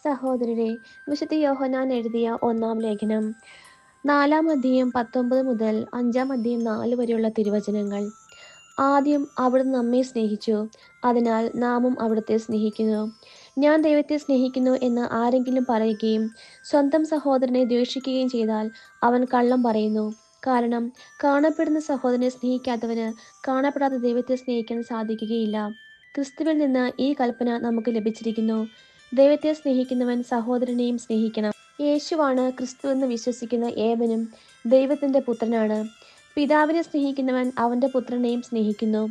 സഹോദരരെ, വിശുദ്ധ യോഹന്നാൻ എഴുതിയ ഒന്നാം ലേഖനം 4-ാം അധ്യായം 19 മുതൽ 5-ാം അധ്യായം 4 വരെയുള്ള തിരുവചനങ്ങൾ. ആദ്യം അവിടുന്ന് നമ്മെ സ്നേഹിച്ചു, അതിനാൽ നാമും അവിടുത്തെ സ്നേഹിക്കുന്നു. ഞാൻ ദൈവത്തെ സ്നേഹിക്കുന്നു എന്ന് ആരെങ്കിലും പറയുകയും സ്വന്തം സഹോദരനെ ദ്വേഷിക്കുകയും ചെയ്താൽ അവൻ കള്ളം പറയുന്നു. കാരണം കാണപ്പെടുന്ന സഹോദരനെ സ്നേഹിക്കാത്തവന് കാണപ്പെടാത്ത ദൈവത്തെ സ്നേഹിക്കാൻ സാധിക്കുകയില്ല. ക്രിസ്തുവിൽ നിന്ന് ഈ കൽപ്പന നമുക്ക് ലഭിച്ചിരിക്കുന്നു: ദൈവത്തെ സ്നേഹിക്കുന്നവൻ സഹോദരനെയും സ്നേഹിക്കണം. യേശുവാണ് ക്രിസ്തു എന്ന് വിശ്വസിക്കുന്ന ഏവനും ദൈവത്തിന്റെ പുത്രനാണ്. പിതാവിനെ സ്നേഹിക്കുന്നവൻ അവന്റെ പുത്രനെയും സ്നേഹിക്കുന്നു.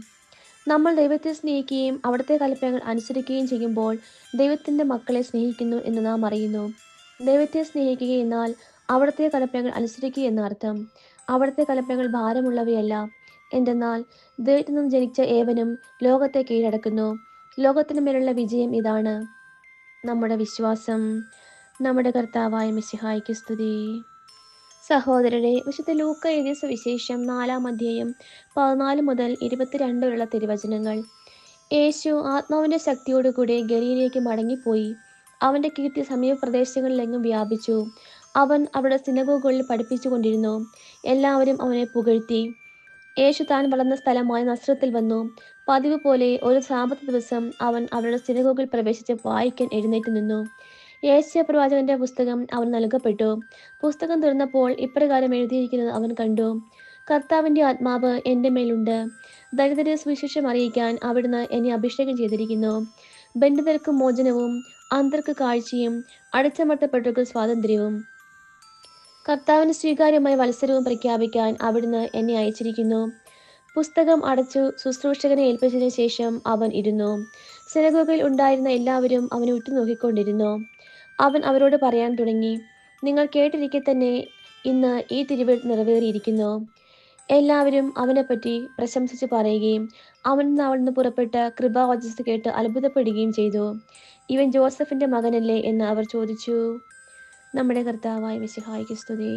നമ്മൾ ദൈവത്തെ സ്നേഹിക്കുകയും അവിടുത്തെ കൽപ്പനകൾ അനുസരിക്കുകയും ചെയ്യുമ്പോൾ ദൈവത്തിന്റെ മക്കളെ സ്നേഹിക്കുന്നു എന്ന് നാം അറിയുന്നു. ദൈവത്തെ സ്നേഹിക്കുക എന്നാൽ അവിടുത്തെ കൽപ്പനകൾ അനുസരിക്കുക എന്നർത്ഥം. അവിടുത്തെ കൽപ്പനകൾ ഭാരമുള്ളവയല്ല, എന്തെന്നാൽ ദൈവത്തിൽ നിന്ന് ജനിച്ച ഏവനും ലോകത്തെ കീഴടക്കുന്നു. ലോകത്തിന് മേലുള്ള വിജയം ഇതാണ് നമ്മുടെ വിശ്വാസം. നമ്മുടെ കർത്താവായ മിശിഹായ്ക്ക് സ്തുതി. സഹോദരരെ, വിശുദ്ധ ലൂക്ക എഴുതിയ സുവിശേഷം 4-ാം അധ്യായം 14 മുതൽ 22 വരെയുള്ള തിരുവചനങ്ങൾ. യേശു ആത്മാവിന്റെ ശക്തിയോടുകൂടി ഗലീലയിലേക്ക് മടങ്ങിപ്പോയി. അവന്റെ കീർത്തി സമീപ പ്രദേശങ്ങളിലെങ്ങും വ്യാപിച്ചു. അവൻ അവിടെ സിനഗോഗുകളിൽ പഠിപ്പിച്ചുകൊണ്ടിരുന്നു. എല്ലാവരും അവനെ പുകഴ്ത്തി. യേശു താൻ വളർന്ന സ്ഥലമായ നസ്രത്തിൽ വന്നു. പതിവ് പോലെ ഒരു സാബത്ത് ദിവസം അവൻ അവരുടെ സിനഗോഗിൽ പ്രവേശിച്ച് വായിക്കാൻ എഴുന്നേറ്റ് നിന്നു. യെശയ്യാ പ്രവാചകന്റെ പുസ്തകം അവന് നൽകപ്പെട്ടു. പുസ്തകം തുറന്നപ്പോൾ ഇപ്രകാരം എഴുതിയിരിക്കുന്നത് അവൻ കണ്ടു: കർത്താവിന്റെ ആത്മാവ് എൻ്റെ മേലുണ്ട്. ദരിദ്രരെ സുവിശേഷം അറിയിക്കാൻ അവിടുന്ന് എന്നെ അഭിഷേകം ചെയ്തിരിക്കുന്നു. ബന്ധിതർക്ക് മോചനവും, അന്ധർക്ക് കാഴ്ചയും, അടിച്ചമർത്തപ്പെട്ടവർക്ക് സ്വാതന്ത്ര്യവും, കർത്താവിന് സ്വീകാര്യമായ വത്സരവും പ്രഖ്യാപിക്കാൻ അവിടുന്ന് എന്നെ അയച്ചിരിക്കുന്നു. പുസ്തകം അടച്ചു ശുശ്രൂഷകനെ ഏൽപ്പിച്ചതിനു ശേഷം അവൻ ഇരുന്നു. സിനഗോഗിൽ ഉണ്ടായിരുന്ന എല്ലാവരും അവനെ ഉറ്റുനോക്കിക്കൊണ്ടിരുന്നു. അവൻ അവരോട് പറയാൻ തുടങ്ങി: നിങ്ങൾ കേട്ടിരിക്കെ തന്നെ ഇന്ന് ഈ തിരുവെഴുത്ത് നിറവേറിയിരിക്കുന്നു. എല്ലാവരും അവനെപ്പറ്റി പ്രശംസിച്ച് പറയുകയും അവനിൽ നിന്ന് അവിടുന്ന് പുറപ്പെട്ട കൃപാവചസ്സ് കേട്ട് അത്ഭുതപ്പെടുകയും ചെയ്തു. ഇവൻ ജോസഫിന്റെ മകനല്ലേ എന്ന് അവർ ചോദിച്ചു. നമ്മുടെ കർത്താവായ മിശിഹായ്ക്ക് സ്തുതി.